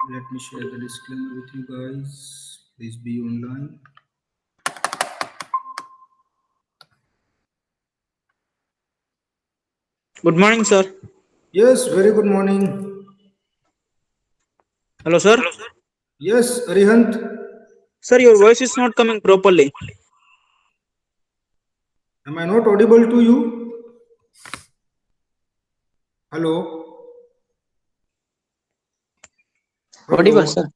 Let me share the disclaimer with you guys. Please be online. Good morning, sir. Yes, very good morning. Hello, sir. Yes, Arihant. Sir, your voice is not coming properly. Am I not audible to you? Hello. Audible, Hello. sir.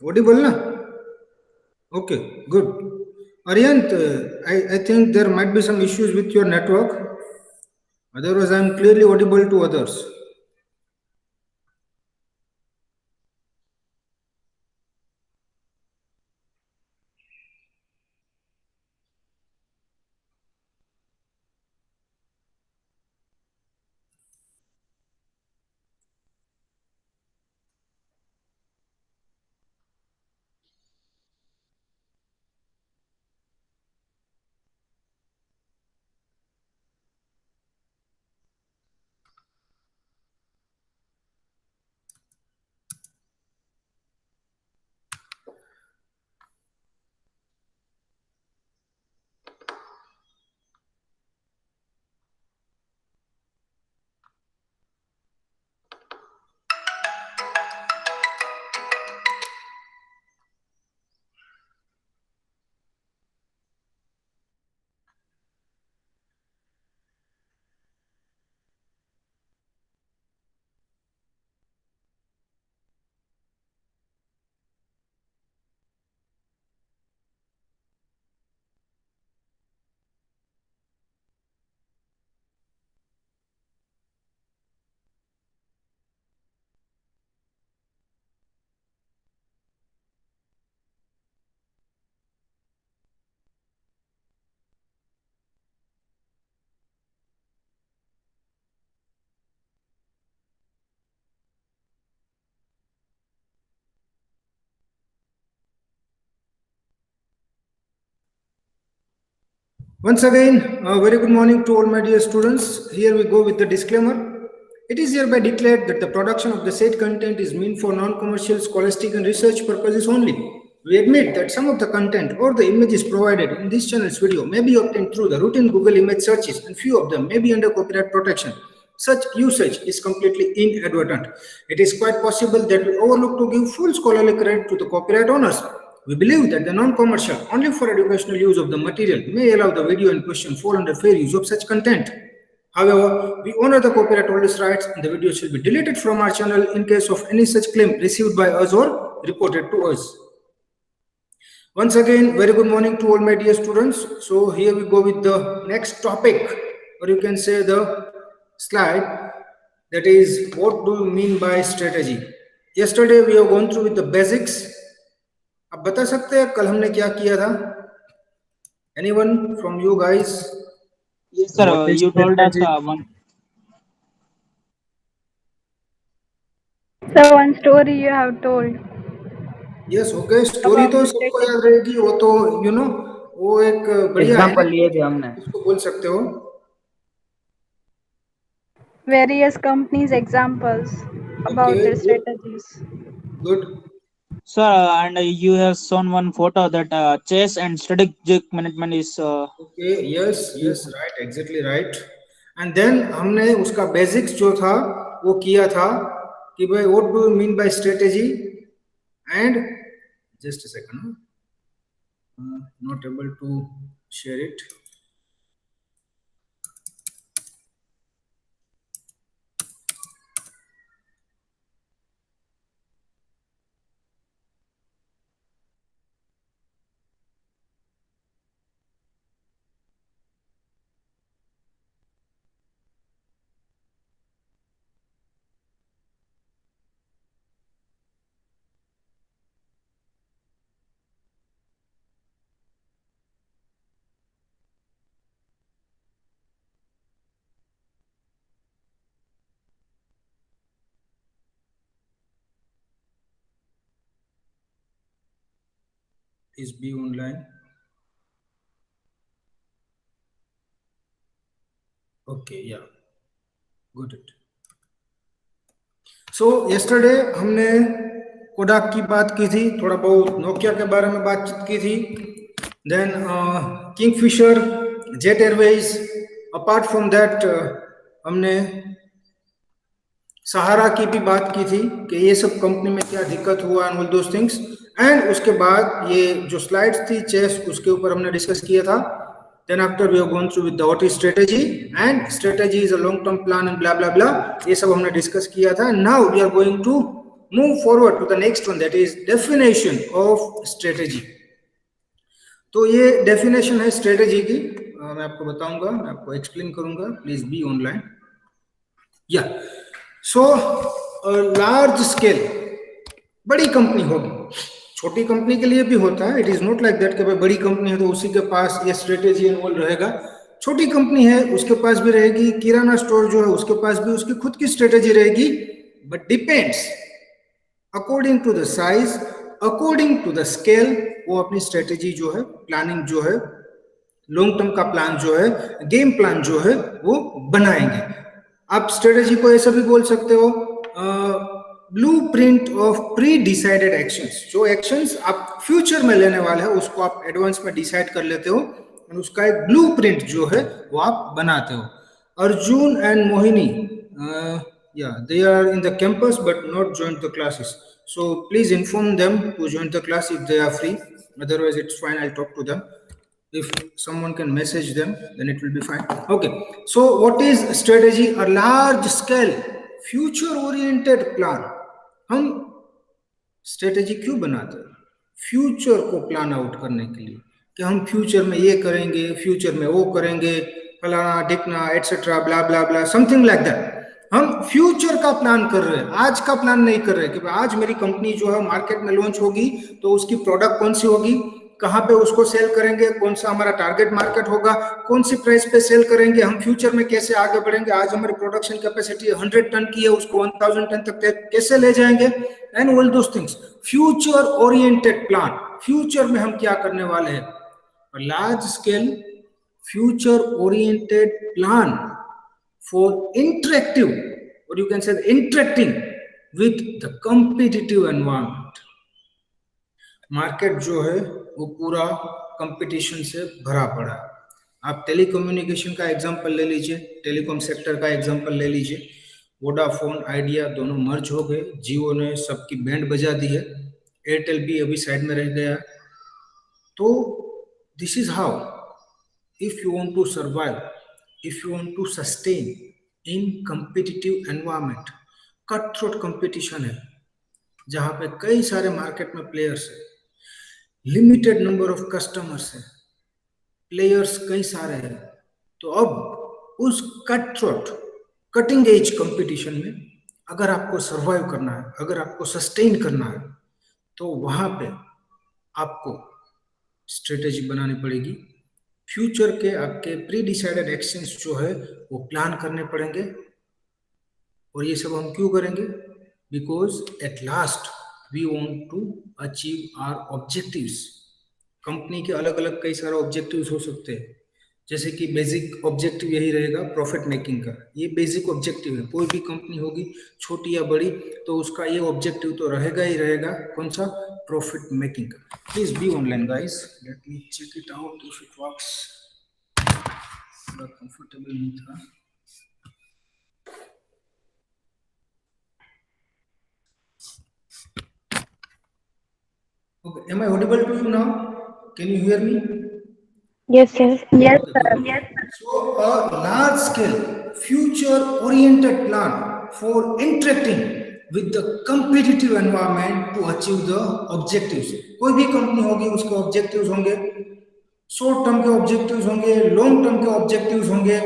Audible na? Okay, good. Arihant, I think there might be some issues with your network. Otherwise, I am clearly audible to others. Once again, a very good morning to all my dear students. Here we go with the disclaimer. It is hereby declared that the production of the said content is meant for non-commercial, scholastic and research purposes only. We admit that some of the content or the images provided in this channel's video may be obtained through the routine Google image searches and few of them may be under copyright protection. Such usage is completely inadvertent. It is quite possible that we overlook to give full scholarly credit to the copyright owners. We believe that the non-commercial, only for educational use of the material, may allow the video in question fall under fair use of such content. However, we honor the copyright holders' rights and the video shall be deleted from our channel in case of any such claim received by us or reported to us. Once again, very good morning to all my dear students. So here we go with the next topic, or you can say the slide, that is, what do you mean by strategy? Yesterday we have gone through with the basics. अब बता सकते हैं कल हमने क्या किया था? Anyone from you guys? Yes, sir. What is You told us strategy? one. So one story you have told Yes, okay. Story about तो the सबको strategy. याद रहेगी, वो तो वो एक बढ़िया है ना, एग्जाम्पल लिए थे हमने. इसको बोल सकते हो. Various companies examples about Okay, their good, strategies. good. Sir, and you have shown one photo that chess and strategic management is. Okay, yes, right, exactly right. And then हमने उसका बेसिक्स जो था वो किया था कि भाई what do you mean by strategy, and just a second, not able to share it. Is be online. Okay, yeah, got it. So yesterday हमने कोडाक की बात की थी, थोड़ा बहुत नोकिया के बारे में बातचीत की थी, then Kingfisher, Jet Airways, apart from that हमने सहारा की भी बात की थी कि ये सब कंपनी में क्या दिक्कत हुआ and all those things. And उसके बाद ये जो स्लाइड्स थी चेस, उसके ऊपर हमने डिस्कस किया था। Then after we have gone through with what is strategy, and strategy is a long term plan and blah blah blah, ये सब हमने डिस्कस किया था। Now we are going to move forward to the next one, that is definition of strategy. तो ये definition है strategy की, मैं आपको बताऊंगा, मैं आपको एक्सप्लेन करूंगा, प्लीज बी ऑनलाइन। या सो लार्ज स्केल, बड़ी कंपनी होगी, छोटी कंपनी के लिए भी होता है, it is not like that कि भाई बड़ी कंपनी है तो उसी के पास ये स्ट्रेटेजी इन्वॉल्व रहेगा। छोटी कंपनी है उसके पास भी रहेगी, किराना स्टोर जो है उसके पास भी उसकी खुद की स्ट्रेटेजी रहेगी, but depends according to the size, according to the scale, वो अपनी स्ट्रेटेजी जो है, प्लानिंग जो है, लॉन्ग टर्म का प्लान जो है, गेम प्लान जो है वो बनाएंगे। आप स्ट्रेटेजी को ऐसा भी बोल सकते हो, blueprint of pre decided actions. जो एक्शंस आप फ्यूचर में लेने वाले हैं उसको आप एडवांस में डिसाइड कर लेते हो और उसका एक ब्लूप्रिंट जो है वो आप बनाते हो। Arjun and Mohini, they are in the campus but not joined the classes, so please inform them to join the class if they are free, otherwise it's fine, I'll talk to them. If someone can message them then it will be fine. Okay, so what is strategy? A large scale future oriented plan. हम strategy क्यों बनाते हैं? Future को plan out करने के लिए कि हम फ्यूचर में ये करेंगे, फ्यूचर में वो करेंगे, फलाना ढिकना etcetera blah blah blah, something like that. हम फ्यूचर का प्लान कर रहे हैं, आज का प्लान नहीं कर रहे कि आज मेरी कंपनी जो है मार्केट में लॉन्च होगी तो उसकी प्रोडक्ट कौन सी होगी, कहाँ पे उसको सेल करेंगे, कौन सा हमारा टारगेट मार्केट होगा, कौन सी प्राइस पे सेल करेंगे, हम फ्यूचर में कैसे आगे बढ़ेंगे, आज हमारी प्रोडक्शन कैपेसिटी 100 टन की है, उसको 1000 टन तक कैसे ले जाएंगे, and all those things. Future oriented plan, future में हम क्या करने वाले हैं। Large scale future oriented plan for interactive, or you can say interacting with the competitive environment. Market जो है वो पूरा कंपटीशन से भरा पड़ा है। आप टेलीकम्युनिकेशन का एग्जांपल ले लीजिए, टेलीकॉम सेक्टर का एग्जांपल ले लीजिए, वोडाफोन आइडिया दोनों मर्ज हो गए, जियो ने सबकी बैंड बजा दी है, एयरटेल भी अभी साइड में रह गया। तो this is how, if you want to survive, if you want to sustain in competitive environment, cutthroat competition है जहां पे कई सारे मार्केट में प्लेयर्स है, लिमिटेड नंबर ऑफ कस्टमर्स है, प्लेयर्स कई सारे हैं, तो अब उस कटथ्रोट कटिंग एज कंपटीशन में अगर आपको सर्वाइव करना है, अगर आपको सस्टेन करना है, तो वहां पे आपको स्ट्रेटेजी बनानी पड़ेगी। फ्यूचर के आपके प्री डिसाइडेड एक्शंस जो है वो प्लान करने पड़ेंगे। और ये सब हम क्यों करेंगे? Because at last we want to achieve our objectives. Company के अलग अलग कई सारे ऑब्जेक्टिव्स हो सकते हैं, जैसे कि बेसिक ऑब्जेक्टिव यही रहेगा प्रॉफिट मेकिंग का, ये बेसिक ऑब्जेक्टिव है। कोई भी कंपनी होगी छोटी या बड़ी तो उसका ये ऑब्जेक्टिव तो रहेगा ही रहेगा, कौन सा? प्रॉफिट मेकिंग का। Please be online guys, let me check it out if it works. थोड़ा कंफर्टेबल नहीं था। Okay, am I audible to you now? Can you hear me? Yes, sir. Yes, Okay, good. So a large scale future oriented plan for interacting with the competitive environment to achieve the objectives. कोई भी company होगी उसके objectives होंगे, short term के objectives होंगे, long term के objectives होंगे,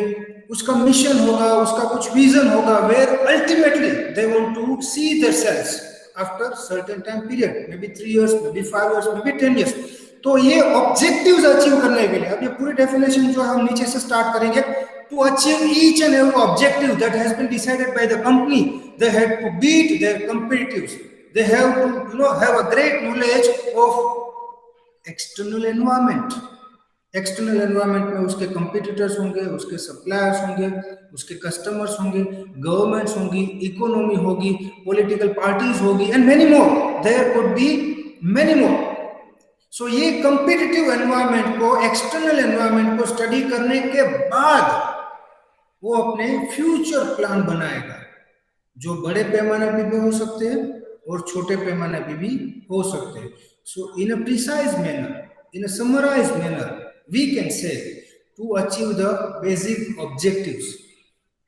उसका मिशन होगा, उसका कुछ विजन होगा, where ultimately they want to see themselves after certain time period, may be 3 years, may be 5 years, may be 10 years। तो ये ऑब्जेक्टिव्स अचीव करने के लिए, अब ये पूरी डेफिनेशन जो है हम नीचे से स्टार्ट करेंगे। To achieve each and every objective that has been decided by the company, they have to beat their competitors, they have to have a great knowledge of external environment, external environment में उसके competitors होंगे, उसके suppliers होंगे, उसके customers होंगे, governments होंगी, economy होगी, political parties होगी and many more, there could be many more. So ये कंपटीटिव एनवायरनमेंट को, एक्सटर्नल एनवायरनमेंट को स्टडी करने के बाद वो अपने फ्यूचर प्लान बनाएगा, जो बड़े पैमाने पे भी हो सकते हैं और छोटे पैमाने पे भी हो सकते हैं। So in a precise manner, in a summarized manner, we can say to achieve the basic objectives,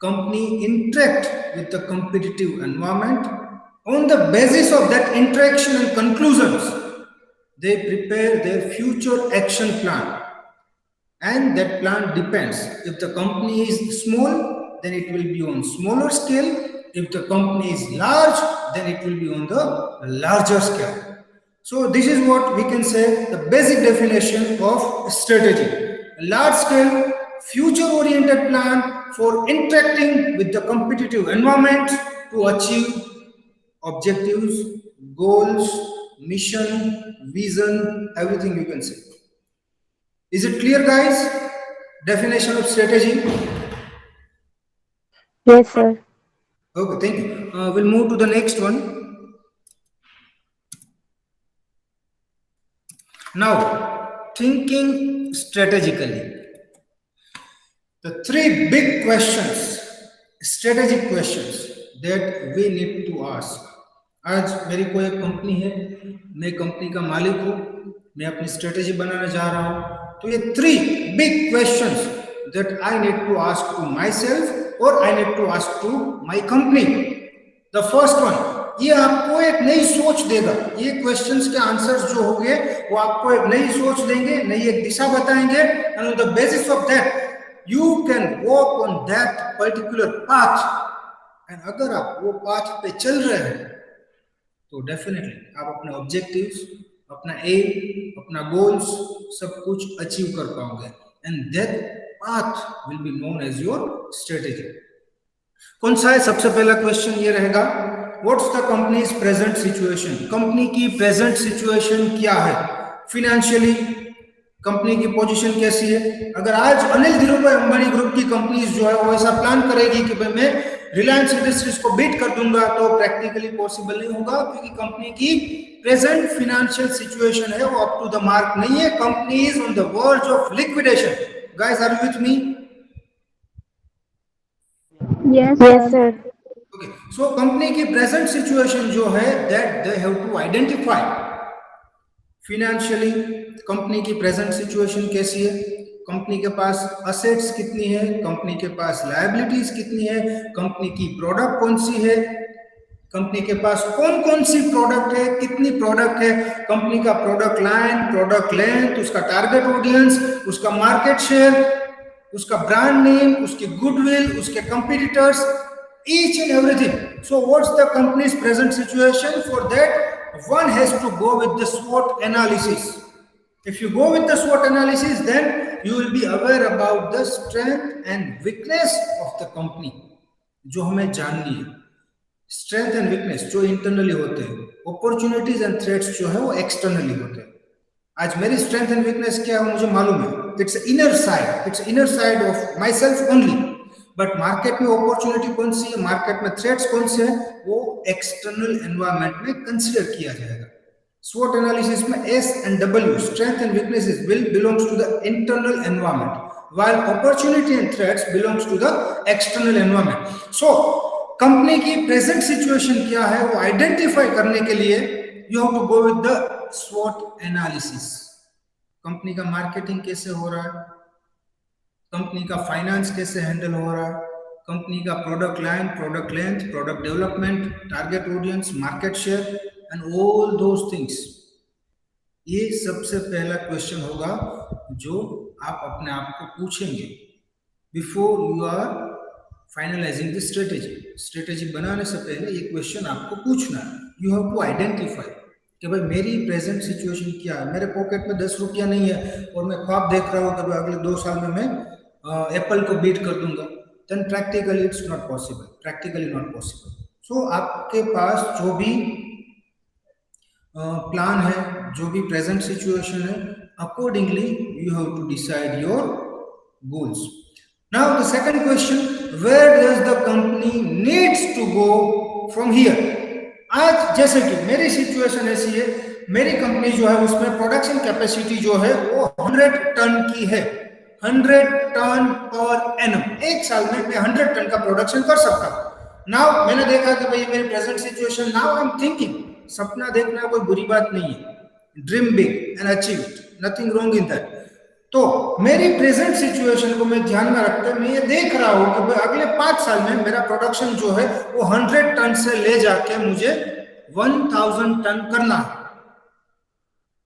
company interact with the competitive environment. On the basis of that interaction and conclusions, they prepare their future action plan. And that plan depends. If the company is small, then it will be on smaller scale. If the company is large, then it will be on the larger scale. So this is what we can say the basic definition of strategy. A large scale, future oriented plan for interacting with the competitive environment to achieve objectives, goals, mission, vision, everything you can say. Is it clear, guys? Definition of strategy? Yes, sir. Okay, thank you. We'll move to the next one. Now, thinking strategically. The three big questions, strategic questions that we need to ask. आज मेरी कोई एक company है, मैं company का मालिक हूँ, मैं अपनी स्ट्रेटेजी बनाने जा रहा हूँ, तो ये three big questions that I need to ask to myself or I need to ask to my company. The first one, ये आपको एक नई सोच देगा, ये क्वेश्चंस के आंसर्स जो होंगे वो आपको एक नई सोच देंगे, नई एक दिशा बताएंगे, and on the basis of that you can walk on that particular path. and अगर आप वो पाथ पे चल रहे हैं तो डेफिनेटली आप अपने ऑब्जेक्टिव्स, अपना एम, अपना गोल्स सब कुछ अचीव कर पाओगे, and that path will be known as your strategy. कौन सा है? सबसे पहला क्वेश्चन ये रहेगा, what's the company's present situation? Company की प्रेजेंट सिचुएशन क्या है? फिनेंशियली कंपनी की पोजीशन कैसी है? अगर आज अनिल धीरूभाई अंबानी ग्रुप की कंपनीज जो है वो ऐसा प्लान करेगी कि भाई मैं रिलायंस इंडस्ट्रीज को बीट कर दूंगा, तो प्रैक्टिकली पॉसिबल नहीं होगा, क्योंकि कंपनी की प्रेजेंट फाइनेंशियल सिचुएशन है वो अप टू द मार्क नहीं है। Company is on the verge of liquidation. Guys, are you with me? Yes, sir. Okay, so company की प्रेजेंट सिचुएशन जो है that they have to identify. Financially company की present situation कैसी है? Company के पास assets कितनी है, कंपनी के पास लायबिलिटीज कितनी है, कंपनी की प्रोडक्ट कौन सी है, कंपनी के पास कौन कौन सी प्रोडक्ट है, कितनी प्रोडक्ट है, कंपनी का प्रोडक्ट लाइन, प्रोडक्ट लेंथ, उसका टारगेट ऑडियंस, उसका मार्केट शेयर, उसका ब्रांड नेम, उसकी गुडविल, उसके competitors, each and everything. So what's the company's present situation? For that one has to go with the SWOT analysis. If you go with the SWOT analysis, then you will be aware about the strength and weakness of the company, जो हमें जाननी है। Strength and weakness जो internally होते हैं, opportunities and threats जो है वो एक्सटर्नली होते हैं। आज मेरी स्ट्रेंथ एंड वीकनेस क्या है मुझे मालूम है, it's inner side of my self only. But market में अपॉर्चुनिटी कौन सी है, मार्केट में थ्रेट्स कौन से हैं, वो एक्सटर्नल एनवायरनमेंट में कंसीडर किया जाएगा। SWOT एनालिसिस में S and W, strength and weaknesses, will belongs to the internal environment, while opportunity and threats belongs to the external environment. So company की प्रेजेंट सिचुएशन क्या है वो आइडेंटिफाई करने के लिए you have to go with the SWOT analysis. Company का marketing कैसे हो रहा है, कंपनी का फाइनेंस कैसे हैंडल हो रहा है, कंपनी का product line, product length, product development, target audience, market share and all those things. ये सबसे पहला क्वेश्चन होगा जो आप अपने आप को पूछेंगे before you are finalising the strategy बनाने से पहले ये क्वेश्चन आपको पूछना है। यू हैव टू आइडेंटिफाई कि भाई मेरी प्रेजेंट सिचुएशन क्या है, मेरे पॉकेट में 10 रुपया नहीं है और मैं ख्वाब देख रहा हूँ कि भाई अगले 2 साल में मैं एप्पल को बीट कर दूंगा, then practically it's not possible. So आपके पास जो भी प्लान है, जो भी प्रेजेंट सिचुएशन है, accordingly you have to decide your goals. Now the second question, where does the company needs to go from here? आज जैसे कि मेरी सिचुएशन ऐसी है, मेरी कंपनी जो है उसमें प्रोडक्शन कैपेसिटी जो है वो 100 टन की है, 100 टन पर एनम। एक साल में मैं 100 टन का प्रोडक्शन कर सकता हूँ। नाउ मैंने देखा कि भाई मेरी present situation, now I am thinking, सपना देखना कोई बुरी बात नहीं है, dream big and achieve it, nothing wrong in that. तो मेरी प्रेजेंट सिचुएशन को मैं ध्यान में रखते मैं ये देख रहा हूं कि भाई अगले 5 साल में मेरा प्रोडक्शन जो है वो 100 टन से ले जाके मुझे 1000 टन करना है।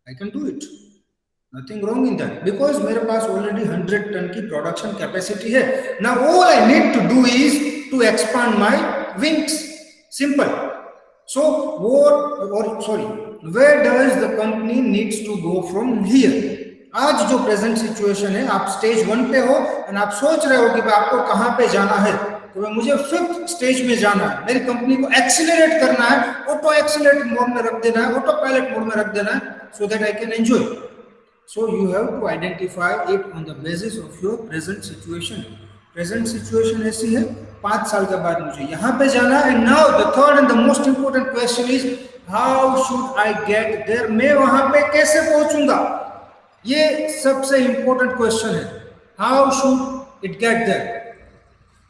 I can do it, nothing wrong in that, because मेरे पास ऑलरेडी 100 टन की प्रोडक्शन कैपेसिटी है। Now all I need to do is to expand my wings, simple. So where does the company needs to go from here? आज जो present situation है, आप stage 1 पे हो और आप सोच रहे हो कि आपको कहां पे जाना है, तो मुझे 5th स्टेज में जाना है, मेरी कंपनी को एक्सीलरेट करना है, ऑटो एक्सीलरेट मोड में रख देना है, ऑटो पायलट मोड में रख देना है, so that I can enjoy. So you have to identify it on the basis of your present situation. Present situation ऐसी है, 5 साल के बाद मुझे यहाँ पे जाना है। Now the third and the most important question is how should I get there? मैं वहां पे कैसे पहुंचूंगा? ये सबसे इंपॉर्टेंट क्वेश्चन है, how should it get there?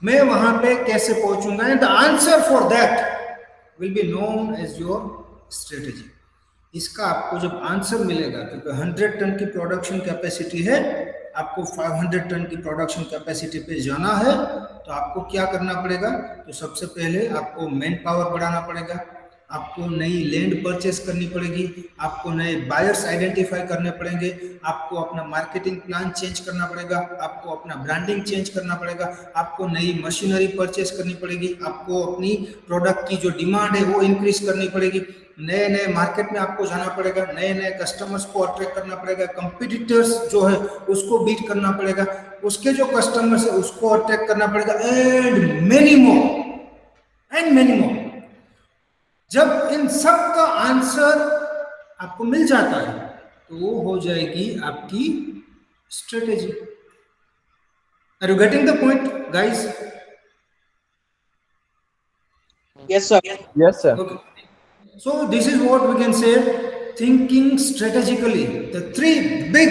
मैं वहां पे कैसे पहुंचूंगा? And the answer for that will be known as your strategy. इसका आपको जब आंसर मिलेगा, क्योंकि 100 टन की प्रोडक्शन कैपेसिटी है, आपको 500 टन की प्रोडक्शन कैपेसिटी पे जाना है, तो आपको क्या करना पड़ेगा? तो सबसे पहले आपको मैन पावर बढ़ाना पड़ेगा, आपको नई लैंड परचेस करनी पड़ेगी, आपको नए बायर्स आइडेंटिफाई करने पड़ेंगे, आपको अपना मार्केटिंग प्लान चेंज करना पड़ेगा, आपको अपना ब्रांडिंग चेंज करना पड़ेगा, आपको नई मशीनरी परचेस करनी पड़ेगी, आपको अपनी प्रोडक्ट की जो डिमांड है वो इंक्रीज करनी पड़ेगी, नए नए मार्केट में आपको जाना पड़ेगा, नए नए कस्टमर्स को अट्रैक्ट करना पड़ेगा, कंपटीटर्स जो है उसको बीट करना पड़ेगा, उसके जो कस्टमर्स है उसको अट्रैक्ट करना पड़ेगा, एंड मेनी मोर। जब इन सब का आंसर आपको मिल जाता है तो वो हो जाएगी आपकी strategy. Are you getting the point guys? Yes, sir. Yes, sir. Okay. So this is what we can say, thinking strategically. The 3 big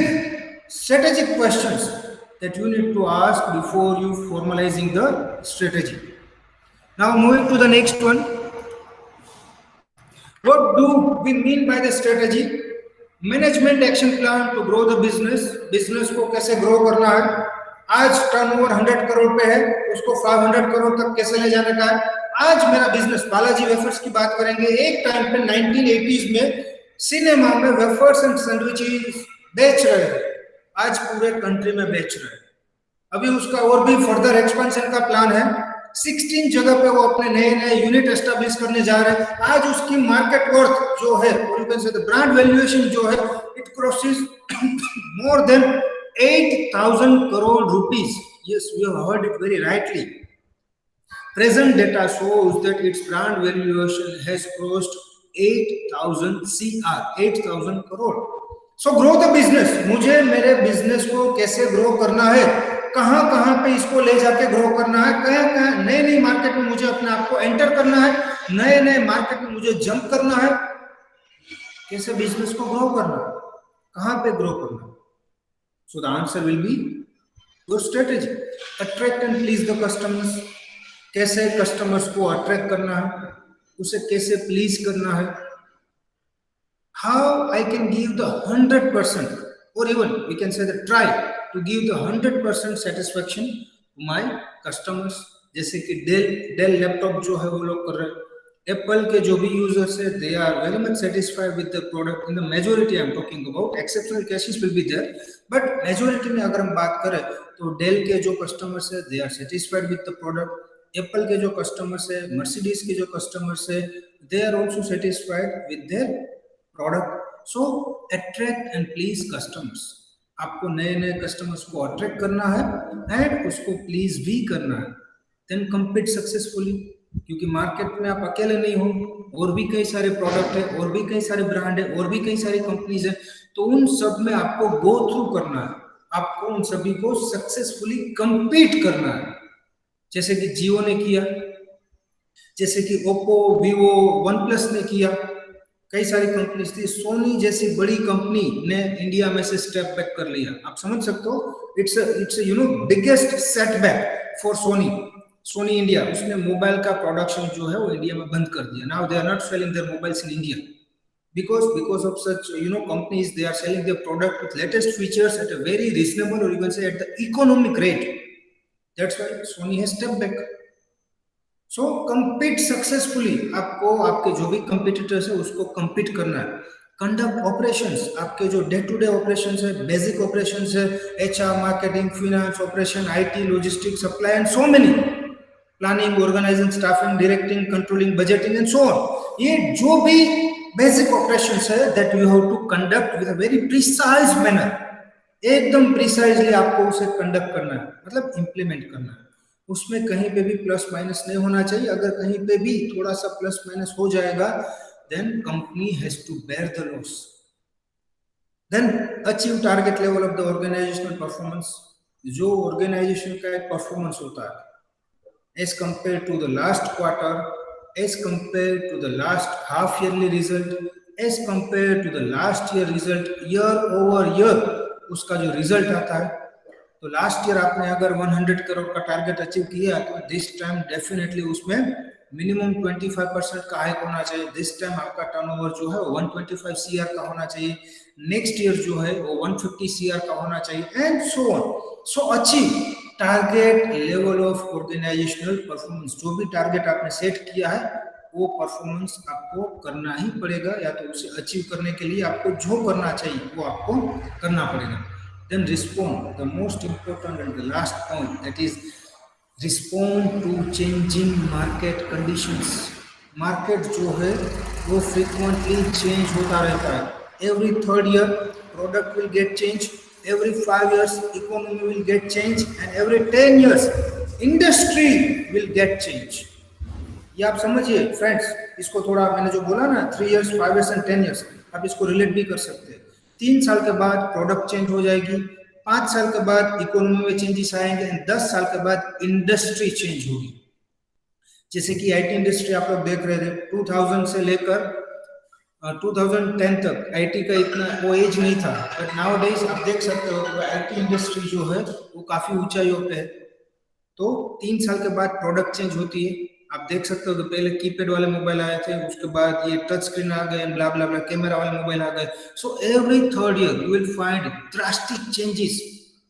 strategic questions that you need to ask before you formalizing the strategy. Now moving to the next one. What do we mean by the strategy? Management action plan to grow the business. Business को कैसे grow करना है? आज turnover 100 crore पे है, उसको 500 करोड़ तक कैसे ले जाने का है? आज मेरा बिजनेस, बालाजी वेफर्स की बात करेंगे, एक टाइम पे 1980s में सिनेमा में वेफर्स एंड सैंडविचेस बेच रहे थे, आज पूरे कंट्री में बेच रहे हैं। अभी उसका और भी फर्दर एक्सपेंशन का प्लान है, 16 जगह पे वो अपने नए नए यूनिट एस्टेब्लिश करने जा रहे हैं। आज उसकी मार्केट वर्थ जो है, you can say the brand valuation जो है, it crosses more than 8,000 crore rupees. Yes, we have heard it very rightly. Present data shows that its brand valuation has crossed 8,000 crore, 8,000 crore. So grow the business. मुझे मेरे business को कैसे grow करना है, कहां पे इसको ले जाके ग्रो करना है, कहां नए नए मार्केट में मुझे अपने आप को एंटर करना है, नए नए मार्केट में मुझे जंप करना है, कैसे बिजनेस को ग्रो करना है, कहां पे ग्रो करना है? So the answer will be your strategy. Attract and please the customers. कैसे कस्टमर्स को अट्रैक्ट करना है, उसे कैसे प्लीज करना है? How I can give the 100%, or even we can say the try to give the 100% satisfaction to my customers. जैसे कि डेल लैपटॉप जो है वो लोग कर रहे हैं, एप्पल के जो भी यूजर्स है, they are very much satisfied with the product. In the majority I'm talking about, exceptional cases will be there, but majority में अगर हम बात करें तो डेल के जो कस्टमर्स है, they are satisfied with the product. Apple के जो कस्टमर्स है, मर्सिडीज के जो कस्टमर्स है, they are also satisfied with their product. So attract and please customers. आपको नए नए कस्टमर्स को अट्रैक्ट करना है एंड उसको प्लीज भी करना है, then compete successfully. क्योंकि मार्केट में आप अकेले नहीं हो, और भी कई सारे प्रोडक्ट है, और भी कई सारे ब्रांड है, और भी कई सारी कंपनीज है, तो उन सब में आपको गो थ्रू करना है, आपको उन सभी को सक्सेसफुली कंपीट करना है, जैसे कि जियो ने किया, जैसे कि ओप्पो, वीवो, वन प्लस ने किया, कई सारी कंपनीज थी। सोनी जैसी बड़ी कंपनी ने इंडिया में से स्टेप बैक कर लिया। आप समझ सकते हो, it's you know biggest setback for Sony India. उसने मोबाइल का प्रोडक्शन जो है वो इंडिया में बंद कर दिया। Now they are not selling their mobiles in India because of such companies. They are selling their product with latest features at a very reasonable, or you can say at the economic rate. That's why Sony has stepped back. So compete successfully. आपको आपके जो भी competitors है उसको compete करना है। Conduct operations, आपके जो डे टू डे ऑपरेशंस है, बेसिक ऑपरेशंस है, HR, marketing, finance, operation, IT, logistics, supply and so many, planning, organising, staffing, directing, controlling, budgeting and so on. ये जो भी बेसिक ऑपरेशंस है that you have to conduct with a very precise manner, एकदम precisely आपको उसे conduct करना है, मतलब इंप्लीमेंट करना है। उसमें कहीं पे भी प्लस माइनस नहीं होना चाहिए। अगर कहीं पे भी थोड़ा सा प्लस माइनस हो जाएगा, then company has to bear the loss. Then achieve target level of the organizational performance. जो organization का एक performance होता है as compared to the last quarter, as compared to the last half yearly result, as compared to the last year result, year over year उसका जो result आता है, तो लास्ट ईयर आपने अगर 100 करोड़ का टारगेट अचीव किया तो दिस टाइम डेफिनेटली उसमें मिनिमम 25% का हाइक होना चाहिए। दिस टाइम आपका टर्नओवर जो है 125 सीआर का होना चाहिए, नेक्स्ट ईयर जो है वो 150 सीआर का होना चाहिए and so on. So achieve target level of organisational performance. जो भी टारगेट आपने सेट किया है वो परफॉर्मेंस आपको करना ही पड़ेगा, या तो उसे अचीव करने के लिए आपको जो करना चाहिए वो आपको करना पड़ेगा। Then respond, the most important and the last point, that is respond to changing market conditions. Market जो है वो frequently change होता रहता है। Every third year product will get changed, every 5 years economy will get changed, and every 10 years industry will get changed. ये आप समझिए friends, इसको थोड़ा मैंने जो बोला ना 3 years, 5 years and 10 years, आप इसको रिलेट भी कर सकते हैं। 3 साल के बाद प्रोडक्ट चेंज हो जाएगी, 5 साल के बाद इकोनॉमी में चेंजेस आएंगे, एंड 10 साल के बाद इंडस्ट्री चेंज होगी। जैसे कि आईटी इंडस्ट्री आप लोग देख रहे थे, 2000 से लेकर 2010 तक आईटी का इतना वो एज नहीं था, बट नाउ डेज आप देख सकते हो तो आईटी इंडस्ट्री जो है वो काफी ऊंचाइयों पे है। तो 3 साल के बाद प्रोडक्ट चेंज होती है। आप देख सकते हो कि पहले कीपैड वाले मोबाइल आए थे, उसके बाद ये टच स्क्रीन आ गए, ब्ला ब्ला ब्ला, कैमरा वाले मोबाइल आ गए। So every third year you will find drastic changes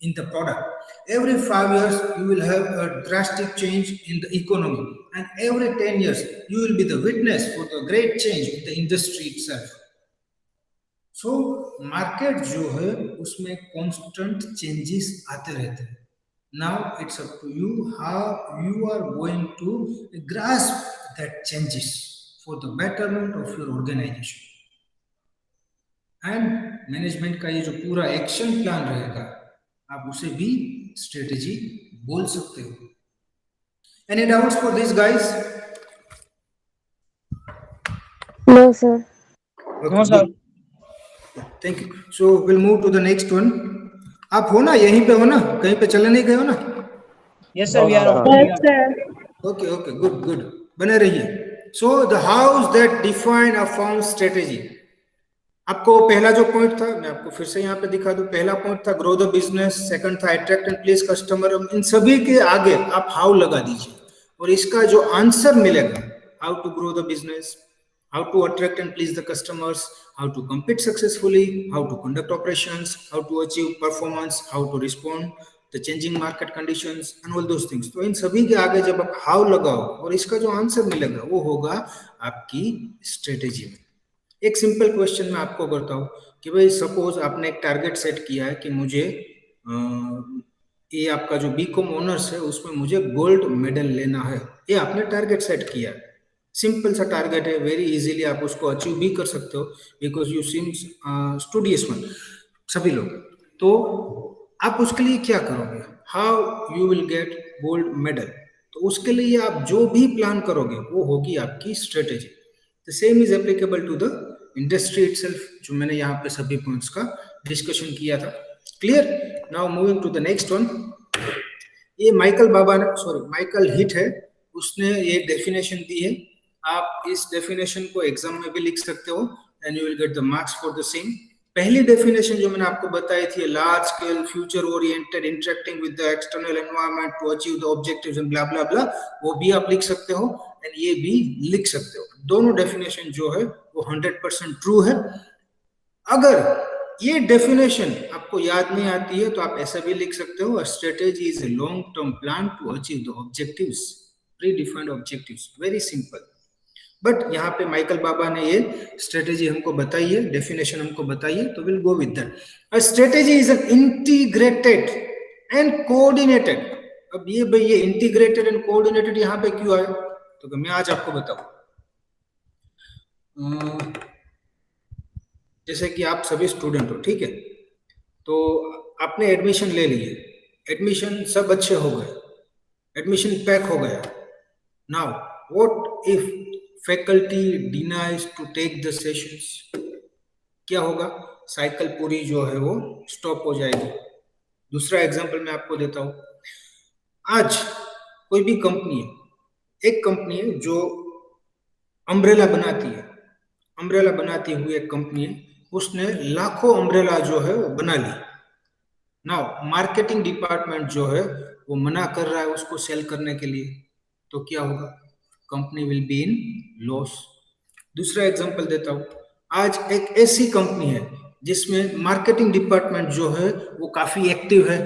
in the product. Every 5 years you will have a drastic change in the economy, and every 10 years you will be the witness for the great change in the industry itself. So market जो है उसमें constant changes आते रहते हैं. Now it's up to you how you are going to grasp that changes for the betterment of your organization. And management का ये जो पूरा action plan रहेगा, आप उसे भी स्ट्रेटेजी बोल सकते हो. Any doubts for this, guys? No, sir. Okay, No, sir. good. Thank you. So we'll move to the next one. आप हो ना, यहीं पे हो ना, कहीं पे चले नहीं गए हो ना? Yes, sir. We are. Yes, sir. Okay, okay, good, good. बने रहिए. So the hows that define a firm's strategy. आपको पहला जो पॉइंट था, मैं आपको फिर से यहाँ पे दिखा दूं. पहला पॉइंट था ग्रो द बिजनेस, सेकंड था अट्रैक्ट एंड प्लीज कस्टमर. इन सभी के आगे आप हाउ लगा दीजिए और इसका जो आंसर मिलेगा, how to grow the business, how to attract and please the customers, how to compete successfully, how to conduct operations, how to achieve performance, how to respond the changing market conditions and all those things. तो इन सभी के आगे जब आप how लगाओ और इसका जो आंसर मिलेगा वो होगा आपकी स्ट्रेटेजी में. एक सिंपल क्वेश्चन मैं आपको करता हूँ कि भाई सपोज आपने एक टारगेट सेट किया है कि मुझे ये आपका जो बीकॉम ऑनर्स है उसमें मुझे गोल्ड मेडल लेना है. ये आपने टारगेट सेट किया है, सिंपल सा टारगेट है, वेरी इजीली आप उसको अचीव भी कर सकते हो because you seems studious one सभी लोग. तो आप उसके लिए क्या करोगे, how you will gate gold medal. तो उसके लिए आप जो भी प्लान करोगे वो होगी आपकी strategy. The same is applicable to the industry itself, जो मैंने यहाँ पे सभी पॉइंट्स का डिस्कशन किया था. Clear? Now moving to the next one. ये माइकल हिट है, उसने ये डेफिनेशन दी है. आप इस डेफिनेशन को एग्जाम में भी लिख सकते हो and you will get the marks for the same. पहली डेफिनेशन जो मैंने आपको बताई थी, large scale future oriented interacting with the external environment to achieve the objectives and blah blah blah, वो भी आप लिख सकते हो एंड ये भी लिख सकते हो. दोनों डेफिनेशन जो है वो 100% ट्रू है. अगर ये डेफिनेशन आपको याद नहीं आती है तो आप ऐसा भी लिख सकते हो, strategy is a long term plan to achieve the objectives, predefined objectives. Very simple. But यहाँ पे माइकल बाबा ने ये स्ट्रेटेजी हमको बताई है, डेफिनेशन हमको बताई है, तो will go with that. A strategy is an integrated and coordinated. अब ये भाई ये इंटीग्रेटेड एंड कोऑर्डिनेटेड यहाँ पे क्यों आया, तो मैं आज आपको बताऊं. जैसे कि आप सभी स्टूडेंट हो, ठीक है, तो आपने एडमिशन ले लिए, एडमिशन सब अच्छे हो गए, एडमिशन पैक हो गया. Now what if faculty denies to take the sessions? क्या होगा? साइकिल पूरी जो है वो स्टॉप हो जाएगी. दूसरा एग्जांपल मैं आपको देता हूं. आज कोई भी कंपनी है, एक कंपनी है जो अम्ब्रेला बनाती है, अम्ब्रेला बनाती हुई एक कंपनी है, उसने लाखों अम्ब्रेला जो है वो बना ली. नाउ मार्केटिंग डिपार्टमेंट जो है वो मना कर रहा है उसको सेल करने के लिए, तो क्या होगा? Company will be in loss. दूसरा एग्जांपल देता हूं. आज एक ऐसी कंपनी है जिसमें मार्केटिंग डिपार्टमेंट जो है वो काफी एक्टिव है,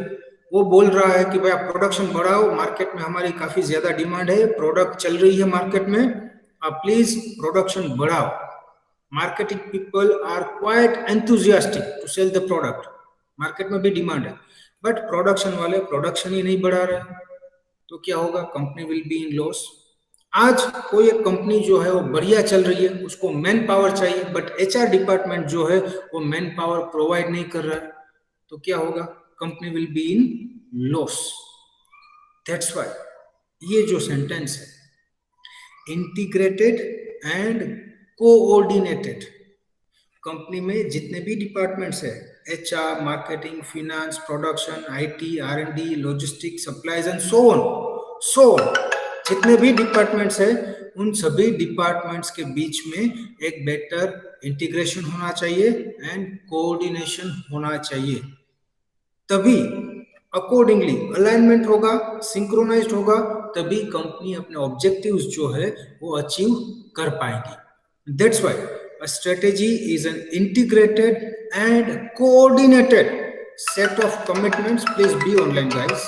वो बोल रहा है कि भाई आप प्रोडक्शन बढ़ाओ, मार्केट में हमारी काफी ज्यादा डिमांड है, प्रोडक्ट चल रही है मार्केट में, आप प्लीज प्रोडक्शन बढ़ाओ. Marketing people are quite enthusiastic to sell the product, market में भी डिमांड है, बट प्रोडक्शन वाले प्रोडक्शन ही नहीं बढ़ा रहे, तो क्या होगा? Company will be in loss. आज कोई एक कंपनी जो है वो बढ़िया चल रही है, उसको मैन पावर चाहिए, बट एचआर डिपार्टमेंट जो है वो मैन पावर प्रोवाइड नहीं कर रहा है, तो क्या होगा? Company will be in loss. That's why ये जो सेंटेंस है, इंटीग्रेटेड एंड कोऑर्डिनेटेड, कंपनी में जितने भी डिपार्टमेंट्स है, HR, marketing, finance, production, IT, R&D, logistics, supplies and so on, जितने भी डिपार्टमेंट्स है, उन सभी डिपार्टमेंट्स के बीच में एक बेटर इंटीग्रेशन होना चाहिए एंड कोऑर्डिनेशन होना चाहिए. तभी अकॉर्डिंगली अलाइनमेंट होगा, सिंक्रोनाइज्ड होगा, तभी कंपनी अपने ऑब्जेक्टिव्स जो है वो अचीव कर पाएगी. That's why a strategy is an integrated and coordinated set of commitments. Please be online, guys.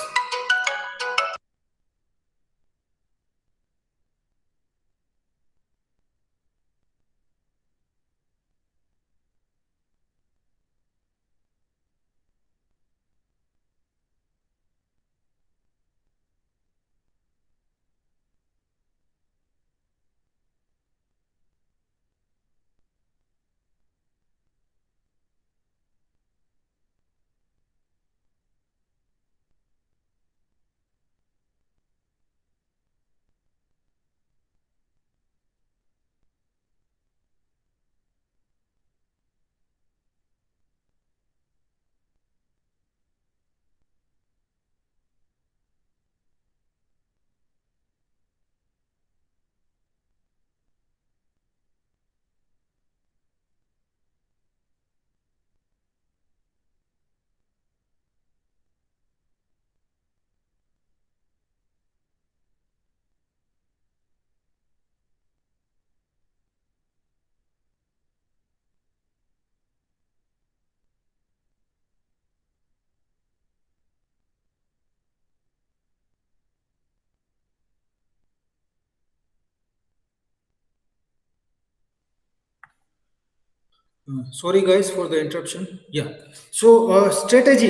Sorry guys for the interruption. Yeah. So strategy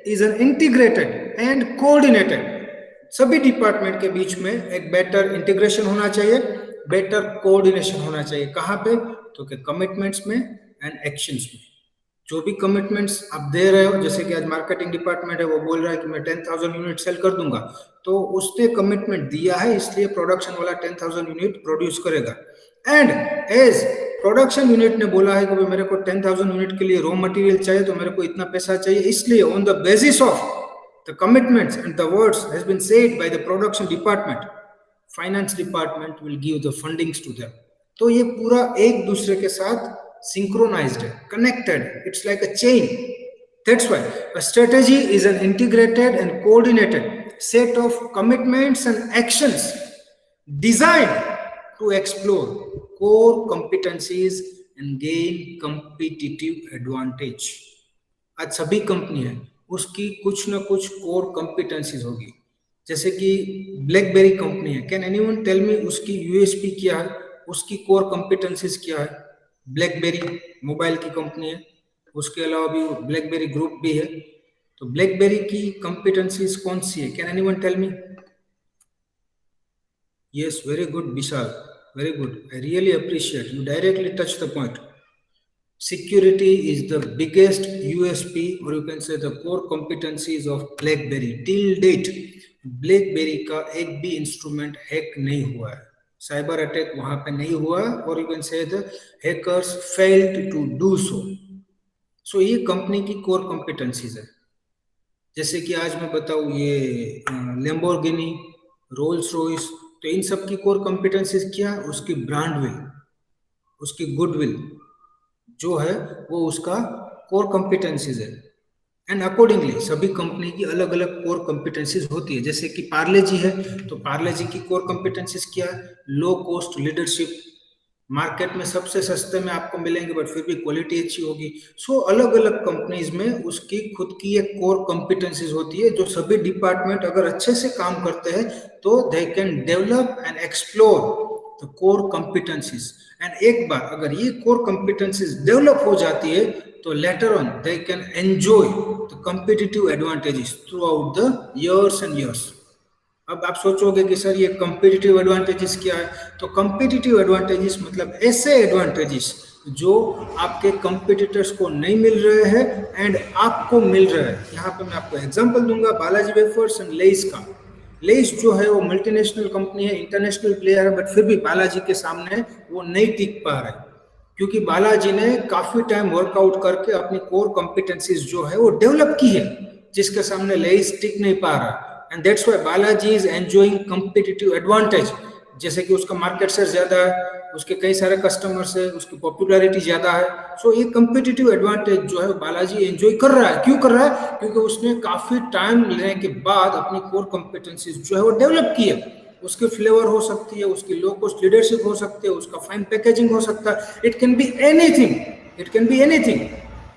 is an integrated and coordinated. सभी department के बीच में एक better integration होना चाहिए, better coordination होना चाहिए. कहाँ पे? तो कि कमिटमेंट्स में एंड एक्शंस में. जो भी कमिटमेंट्स आप दे रहे हो, जैसे कि आज मार्केटिंग डिपार्टमेंट है, वो बोल रहा है कि मैं 10,000 यूनिट सेल कर दूंगा, तो उसने कमिटमेंट दिया है, इसलिए प्रोडक्शन वाला 10,000 यूनिट प्रोड्यूस करेगा. एंड एज प्रोडक्शन यूनिट ने बोला है कि भाई मेरे को 10,000 यूनिट के लिए रॉ मटेरियल चाहिए, तो मेरे को इतना पैसा चाहिए, इसलिए on the basis of the commitments and the words has been said by the production department, finance department will give the fundings to them. तो ये पूरा एक दूसरे के साथ synchronized है, connected, it's like a chain. That's why a strategy is an integrated and coordinated set of commitments and actions designed to explore core competencies and gain competitive advantage. आज सभी कंपनी है उसकी कुछ ना कुछ कोर कंपिटेंसीज होगी, जैसे कि ब्लैकबेरी कंपनी है, कैन एनीवन टेल मी उसकी यूएसपी क्या है, उसकी कोर कंपिटेंसीज क्या है? ब्लैकबेरी मोबाइल की कंपनी है, उसके अलावा भी ब्लैकबेरी ग्रुप भी है, तो ब्लैकबेरी की कंपिटेंसीज कौन सी है? Can anyone tell me? Yes, very good Vishal, very good, I really appreciate you directly touch the point. Security is the biggest USP, or you can say the core competencies of BlackBerry. Till date, BlackBerry का एक भी instrument hack नहीं हुआ है, cyber attack वहां पे नहीं हुआ, और you can say the hackers failed to do so. So ये कंपनी की कोर कॉम्पिटेंसीज है. जैसे कि आज मैं बताऊं ये लैम्बोर्गिनी, रोल्स रॉयस, तो इन सब की कोर कॉम्पिटेंसीज क्या है? उसकी ब्रांड विल, उसकी गुडविल जो है वो उसका कोर कॉम्पिटेंसीज है. एंड अकॉर्डिंगली सभी कंपनी की अलग अलग कोर कॉम्पिटेंसीज होती है. जैसे कि पार्ले जी है, तो पार्ले जी की कोर कॉम्पिटेंसीज क्या है? लो कॉस्ट लीडरशिप, मार्केट में सबसे सस्ते में आपको मिलेंगे बट फिर भी क्वालिटी अच्छी होगी. सो अलग अलग कंपनीज में उसकी खुद की एक कोर कॉम्पिटेंसीज होती है, जो सभी डिपार्टमेंट अगर अच्छे से काम करते हैं तो they can develop and explore the core competencies. And एक बार अगर ये कोर कॉम्पिटेंसीज डेवलप हो जाती है तो later on they can enjoy the competitive advantages through out the years and years. अब आप सोचोगे कि सर ये कॉम्पिटिटिव एडवांटेजेस क्या है? तो कॉम्पिटिटिव एडवांटेजेस मतलब ऐसे एडवांटेजेस जो आपके कॉम्पिटिटर्स को नहीं मिल रहे हैं एंड आपको मिल रहे हैं. यहाँ पे मैं आपको एग्जांपल दूंगा बालाजी वेफर्स एंड लेस का. लेस जो है वो मल्टीनेशनल कंपनी है, इंटरनेशनल प्लेयर है, बट फिर भी बालाजी के सामने वो नहीं टिक पा रहा है, क्योंकि बालाजी ने काफी टाइम वर्कआउट करके अपनी कोर कॉम्पिटेंसीज जो है वो डेवलप की है, जिसके सामने लेस टिक नहीं पा रहा. And that's why Balaji is enjoying competitive advantage. जैसे कि उसका मार्केट शेयर ज्यादा है, उसके कई सारे कस्टमर्स है, उसकी पॉपुलैरिटी ज्यादा है. सो ये कॉम्पिटिटिव एडवांटेज जो है बालाजी एंजॉय कर रहा है. क्यों कर रहा है? क्योंकि उसने काफी टाइम लेने के बाद अपनी कोर कॉम्पिटेंसीज जो है वो डेवलप की है. उसकी फ्लेवर हो सकती है, उसकी लो कॉस्ट लीडरशिप हो सकती है, उसका फाइन पैकेजिंग हो सकता है. It can be anything, it can be anything,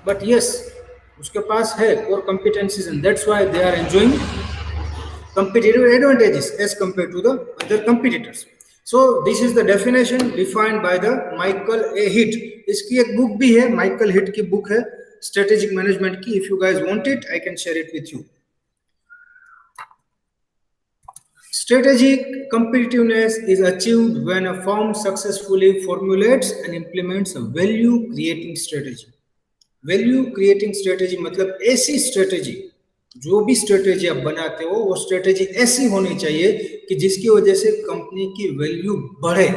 but yes उसके पास है core competencies and that's why they are enjoying competitive advantages as compared to the other competitors. So this is the definition defined by the Michael A. Hitt. इसकी एक book भी है, Michael hit की book है strategic management की. If you guys want it I can share it with you. Strategic competitiveness is achieved when a firm successfully formulates and implements a value creating strategy. Value creating strategy मतलब ऐसी strategy, जो भी strategy आप बनाते हो वो strategy ऐसी होनी चाहिए कि जिसकी वजह से कंपनी की वैल्यू बढ़े.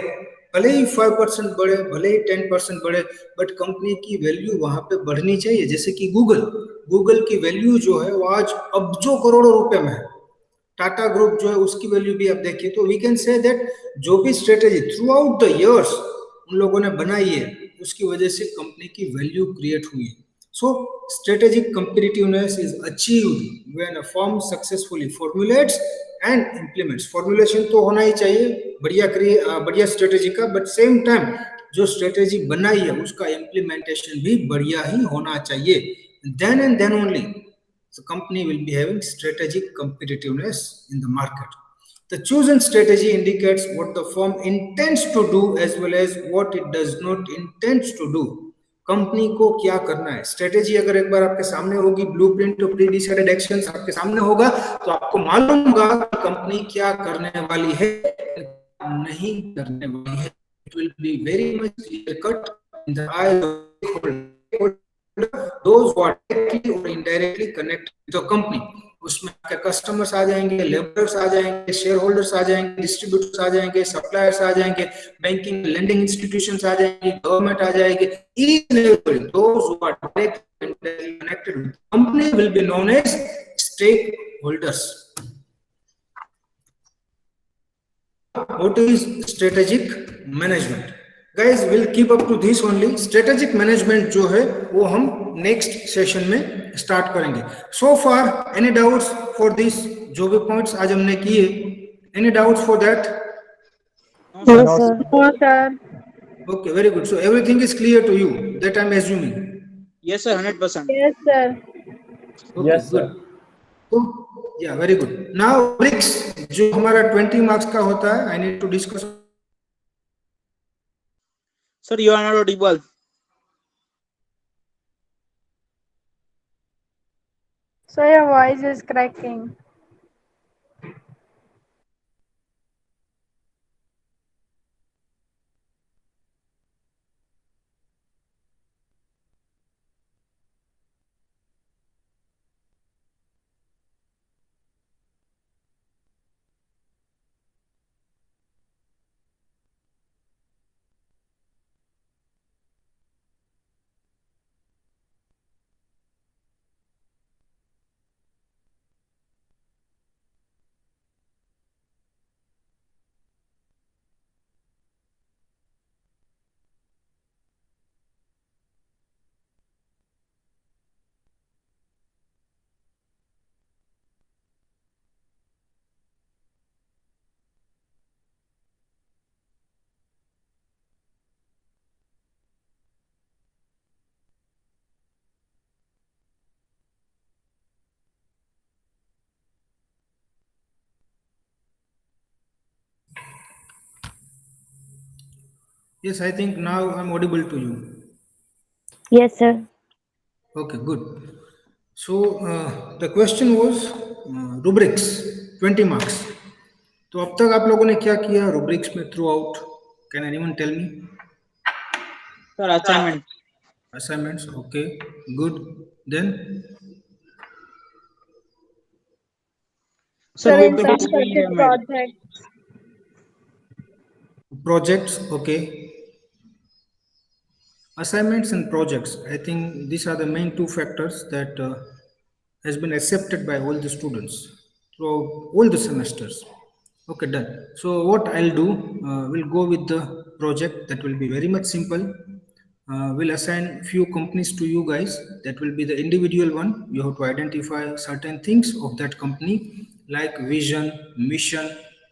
भले ही 5% बढ़े, भले ही 10% बढ़े, बट कंपनी की वैल्यू वहां पे बढ़नी चाहिए. जैसे कि गूगल की वैल्यू जो है वो आज अब्जों करोड़ों रुपए में है. टाटा ग्रुप जो है उसकी वैल्यू भी आप देखिए, तो वी कैन से दैट जो भी strategy through out the years उन लोगों ने बनाई है उसकी वजह से कंपनी की वैल्यू क्रिएट हुई है. So, strategic competitiveness is achieved when a firm successfully formulates and implements. Formulation तो होना ही चाहिए बढ़िया स्ट्रेटेजी का, बट सेम टाइम जो स्ट्रेटेजी बनाई है उसका इम्प्लीमेंटेशन भी बढ़िया ही होना चाहिए. Then and then only the company will be having strategic competitiveness in the market. The chosen strategy indicates what the firm intends to do as well as what it does not intend to do. Company को क्या करना है. Strategy अगर एक बार आपके सामने होगी, blueprint और प्री डिसाइडेड एक्शंस आपके सामने होगा, तो आपको मालूम होगा कि कंपनी क्या करने वाली है, नहीं करने वाली है. It will be very much clear cut in the eyes of those who are directly और indirectly connect with the company. उसमें आपके कस्टमर्स आ जाएंगे, लेबरर्स आ जाएंगे, शेयर होल्डर्स आ जाएंगे, डिस्ट्रीब्यूटर्स आ जाएंगे, सप्लायर्स आ जाएंगे, बैंकिंग लेंडिंग इंस्टीट्यूशंस आ जाएंगे, गवर्नमेंट आ जाएगी. Each and everybody, those who are directly connected with the company will be known as stakeholders. What is strategic management? Guys, we'll keep up to this only. Strategic management जो है वो हम next session में start करेंगे. So far, any doubts for this? जो भी points आज हमने किए, any doubts for that? No, sir. No, sir. Okay, very good. So everything is clear to you. That I'm assuming. Yes, sir, 100%. Yes, sir. Okay, Yes, sir. good. So, yeah, very good. Now, bricks जो हमारा 20 marks का होता है, I need to discuss. Sir, you are not audible. So your voice is cracking. Yes, I think now I'm audible to you. Yes, sir. Okay, good. So the question was rubrics 20 marks. तो अब तक आप लोगों ने क्या किया rubrics में throughout? Can anyone tell me? Sir, assignment. Assignments, okay, good. Then Sir, Sir, we in took some it circuit in projects. projects, okay. Assignments and projects, I think these are the main two factors that has been accepted by all the students throughout all the semesters. Okay, done. So what I'll do, we'll go with the project that will be very much simple. We'll assign few companies to you guys. That will be the individual one. You have to identify certain things of that company like vision, mission,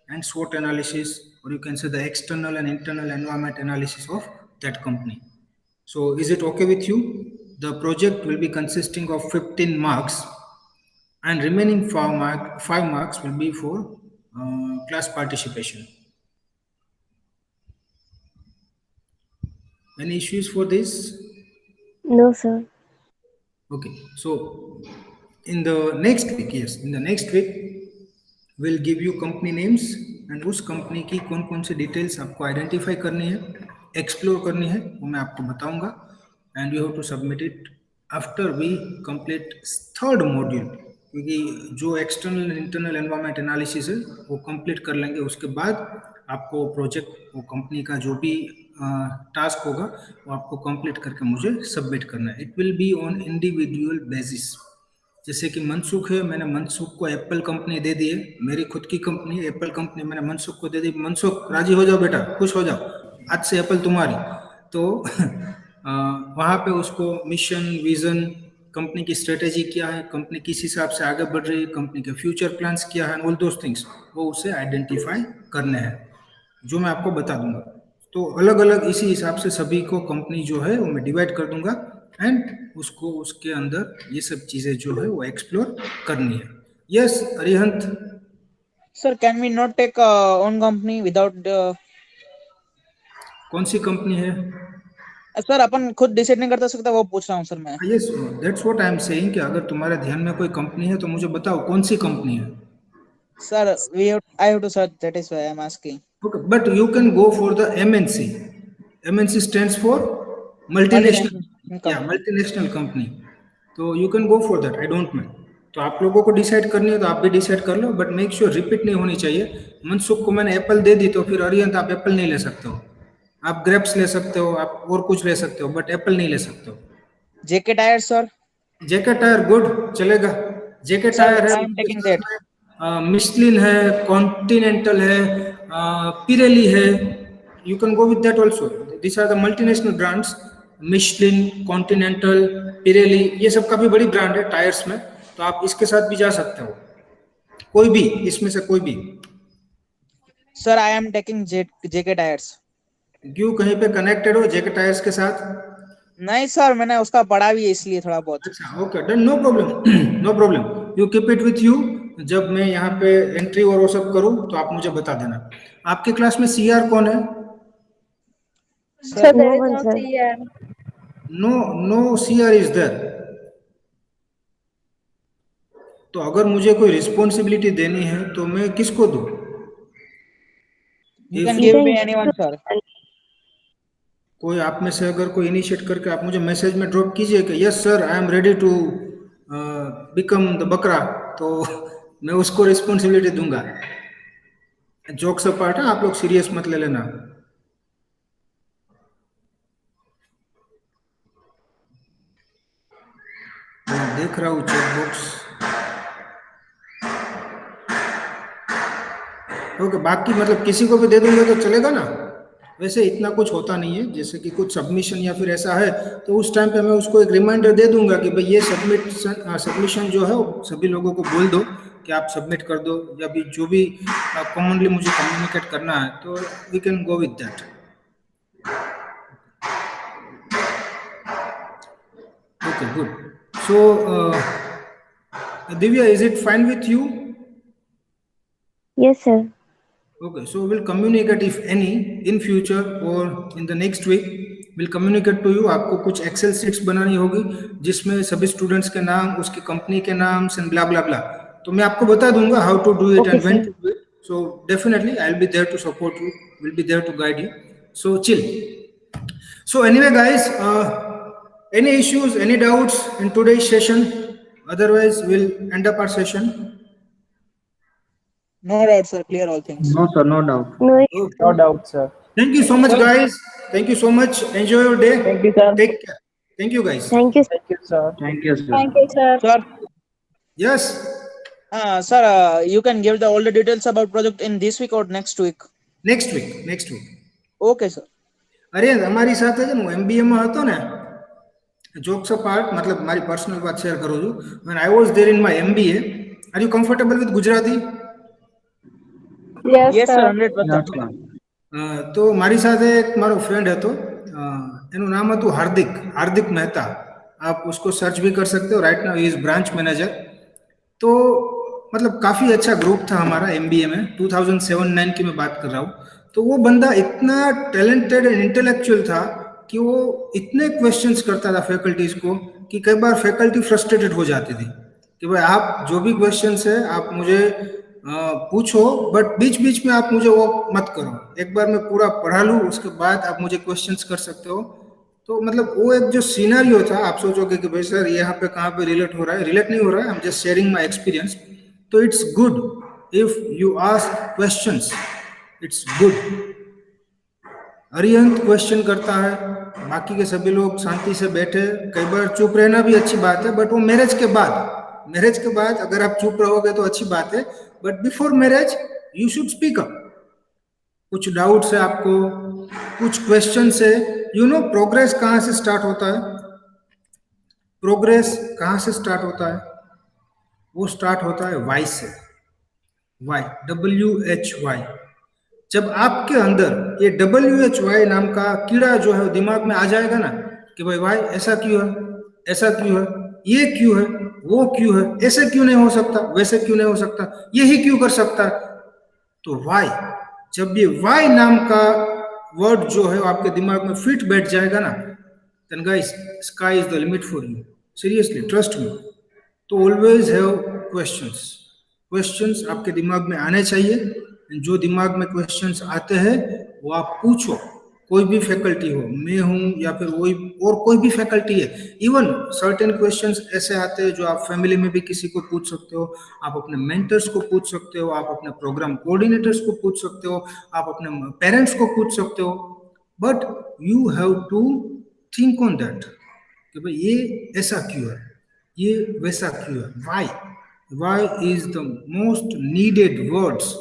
and SWOT analysis, or you can say the external and internal environment analysis of that company. So is it okay with you? The project will be consisting of 15 marks and remaining 5 marks will be for class participation. Any issues for this? No, sir. Okay, so in the next week, yes, in the next week, we'll give you company names and उस company की कौन कौन सी details आपको identify करनी है, explore करनी है, वो मैं आपको बताऊंगा. And you have to submit it after we complete third module, क्योंकि जो एक्सटर्नल इंटरनल एनवायरनमेंट एनालिसिस है वो कंप्लीट कर लेंगे. उसके बाद आपको प्रोजेक्ट वो कंपनी का जो भी टास्क होगा वो आपको कंप्लीट करके मुझे सबमिट करना है. It will be on individual basis. जैसे कि मनसुख है, मैंने मनसुख को एप्पल कंपनी दे दी है, मेरी खुद की कंपनी है एप्पल कंपनी, मैंने मनसुख को दे दी. मनसुख राजी हो जाओ बेटा, खुश हो जाओ, आज से एप्पल तुम्हारी. तो वहाँ पे उसको मिशन, विजन, कंपनी की स्ट्रेटेजी क्या है, कंपनी किस हिसाब से आगे बढ़ रही है, कंपनी के फ्यूचर प्लान्स क्या है, ऑल दोस थिंग्स वो उसे आइडेंटिफाई करने हैं, जो मैं आपको बता दूंगा. तो अलग अलग इसी हिसाब से सभी को कंपनी जो है वो मैं डिवाइड कर दूंगा एंड उसको उसके अंदर ये सब चीजें जो है वो एक्सप्लोर करनी है. Yes Arihant. Sir, can we not take own company without कौन सी कंपनी है? सर अपन खुद डिसाइड नहीं करता सकता, वो पूछ रहा हूँ सर मैं. Yes, that's what I am saying कि अगर तुम्हारे ध्यान में कोई कंपनी है तो मुझे बताओ कौन सी कंपनी है. Sir, I have to search, that is why I'm asking. Okay, but you can go for the MNC. MNC stands for multinational. Multinational Yeah, multinational company. So you can go for that. I don't mind. तो आप लोगों को decide करनी है तो आप भी decide कर लो, बट मेक श्योर रिपीट नहीं होनी चाहिए। मनसुख को मैंने एप्पल दे दी तो फिर अरिहंत आप एप्पल नहीं ले सकते हो, आप ग्रेप्स ले सकते हो, आप और कुछ ले सकते हो, बट एप्पल नहीं ले सकते हो। JK tyre sir. JK tyre good चलेगा, जेके Sir, टायर है, I am taking that. Michelin है, कॉन्टिनेंटल है, पिरेली है, you can go with that also. This are the multinational brands, Michelin, Continental, Pirelli, ये सब काफी बड़ी ब्रांड है टायर्स में, तो आप इसके साथ भी जा सकते हो, कोई भी इसमें से कोई भी। Sir, I am taking JK tyres. क्यों, कहीं पे कनेक्टेड हो जेके टायर्स के साथ? नहीं सर, मैंने उसका पढ़ा भी है इसलिए थोड़ा बहुत। अच्छा okay done, no problem no problem, you keep it with you. जब मैं यहाँ पे एंट्री और वो सब करूँ तो आप मुझे बता देना। आपके क्लास में सीआर कौन है? So there No is one, no sir. CR. No no CR is there. तो अगर मुझे कोई रिस्पॉन्सिबिलिटी देनी है तो मैं किसको दूं? You If can You give can me give anyone, to sir. कोई आप में से अगर कोई इनिशिएट करके आप मुझे मैसेज में ड्रॉप कीजिए कि yes sir I am ready to become the बकरा, तो मैं उसको रिस्पॉन्सिबिलिटी दूंगा। जोक्स अपार्ट है, आप लोग सीरियस मत ले लेना। मैं देख रहा हूँ चेक बॉक्स। ओके, बाकी मतलब किसी को भी दे दूंगा तो चलेगा ना? वैसे इतना कुछ होता नहीं है, जैसे कि कुछ सबमिशन या फिर ऐसा है तो उस टाइम पे मैं उसको एक रिमाइंडर दे दूंगा कि भाई ये सबमिशन जो है वो सभी लोगों को बोल दो कि आप सबमिट कर दो, या भी जो भी कॉमनली मुझे कम्युनिकेट करना है, तो we can go with that. Okay good. So Divya, is it fine with you? Yes, sir. Okay, so we'll communicate if any in future or in the next week. We'll communicate to you. आपको कुछ Excel sheets बनानी होगी जिसमें सभी students के नाम, उसकी company के नाम एंड ब्ला ब्ला ब्ला। तो मैं आपको बता दूंगा how to do it Okay, and when sir. To do it. So definitely I will be there to support you, will be there to guide you, so chill. So anyway guys, any issues, any doubts in today's session? Otherwise we'll end up our session. No doubt, sir. Clear all things. No, sir, no doubt. No issue. Okay. No doubt, sir. Thank you so much, guys. Thank you so much. Enjoy your day. Thank you, sir. Take care. Thank you, guys. Thank you, sir. Thank you, sir. Thank you, sir. Thank you, sir. Sir, Yes. sir, you can give all the details about project in this week or next week. Next week. Next week. Okay, sir. અરે અમારી સાથે છે ને હું MBA માં હતો ને, jokes apart, मतलब મારી પર્સનલ વાત શેર કરું છું. When I was there in my MBA, are you comfortable with Gujarati? Yes, Yes, sir. sir. 100%. Yes, sir. તો મારી સાથે એક મારો ફ્રેન્ડ હતો, એનું નામ હતું હાર્દિક, હાર્दिक मेहता। आप उसको सर्च भी कर सकते हो, right now he is branch manager. तो मतलब काफ़ी अच्छा ग्रुप था हमारा MBA में, 2007-9 की मैं बात कर रहा हूँ। तो वो बंदा इतना टैलेंटेड एंड इंटेलेक्चुअल था कि वो इतने क्वेश्चंस करता था फैकल्टीज को कि कई बार फैकल्टी फ्रस्ट्रेटेड हो जाती थी कि भाई आप जो भी क्वेश्चंस है आप मुझे पूछो, बट बीच बीच में आप मुझे वो मत करो, एक बार मैं पूरा पढ़ा लूँ उसके बाद आप मुझे क्वेश्चंस कर सकते हो। तो मतलब वो एक जो सीनारियो था, आप सोचोगे कि भाई सर यहाँ पे कहाँ पे रिलेट हो रहा है, रिलेट नहीं हो रहा है, I am just sharing my experience. तो it's good if you ask questions, it's good. Arihant question करता है, बाकी के सभी लोग शांति से बैठे, कई बार चुप रहना भी अच्छी बात है, बट वो मैरिज के बाद अगर आप चुप रहोगे तो अच्छी बात है, but before marriage you should speak up. कुछ डाउट्स है आपको, कुछ क्वेश्चन है, यू नो प्रोग्रेस कहाँ से स्टार्ट होता है? प्रोग्रेस कहाँ से स्टार्ट होता है? वो स्टार्ट होता है वाई से, वाई, WHY। जब आपके अंदर ये WHY नाम का कीड़ा जो है दिमाग में आ जाएगा ना कि भाई भाई ऐसा क्यों है, ऐसा क्यों है, ये क्यों है, वो क्यों है, ऐसे क्यों नहीं हो सकता, वैसे क्यों नहीं हो सकता, यही क्यों कर सकता है, तो वाई, जब ये वाई नाम का वर्ड जो है आपके दिमाग में फिट बैठ जाएगा ना, then guys, sky is the limit for you. Seriously, trust me. तो always have questions. क्वेश्चंस आपके दिमाग में आने चाहिए, जो दिमाग में क्वेश्चंस आते हैं वो आप पूछो, कोई भी फैकल्टी हो, मैं हूं या फिर वही और कोई भी फैकल्टी है, इवन सर्टेन क्वेश्चंस ऐसे आते हैं जो आप फैमिली में भी किसी को पूछ सकते हो, आप अपने मेंटर्स को पूछ सकते हो, आप अपने प्रोग्राम कोऑर्डिनेटर्स को पूछ सकते हो, आप अपने पेरेंट्स को पूछ सकते हो, but you have to think on that कि भाई ये ऐसा क्यों है, ये वैसा क्यों है, why is the most needed words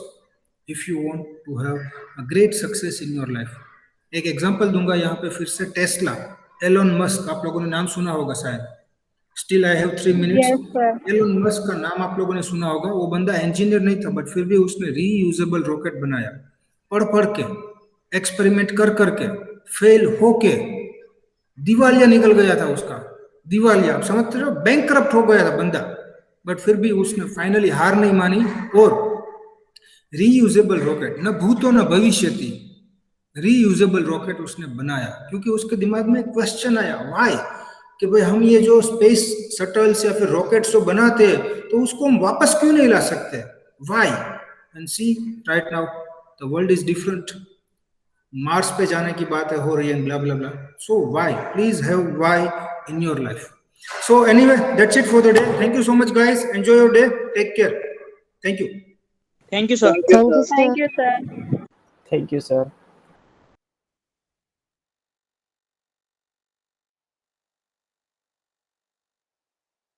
if you want to have a great success in your life. एक एग्जांपल दूंगा यहाँ पे फिर से, टेस्ला, एलोन मस्क, आप लोगों ने नाम सुना होगा शायद, still I have 3 minutes. Yes, sir. Elon Musk का नाम आप लोगों ने सुना होगा, वो बंदा इंजीनियर नहीं था, बट फिर भी उसने रीयूजेबल रॉकेट बनाया, पढ़ के, एक्सपेरिमेंट कर करके, फेल होके, दिवालिया निकल गया था उसका, दिवालिया, आप समझते हो, बैंकरप्ट हो गया था बंदा, बट फिर भी उसने फाइनली हार नहीं मानी और रीयूजेबल रॉकेट, न भूतो न भविष्यति, रीयूजेबल रॉकेट उसने बनाया, क्योंकि उसके दिमाग में क्वेश्चन आया, व्हाई, कि भाई हम ये जो स्पेस शटल्स या फिर रॉकेट्स जो बनाते हैं तो उसको हम वापस क्यों नहीं ला सकते, why, and see right now the world is different, Mars पे जाने की बात है हो रही है, blah blah blah, so why, please have why in your life. So anyway, that's it for the day, thank you so much guys, enjoy your day, take care, thank you. Thank you, sir. Thank you, sir. Thank you, sir. Thank you, sir.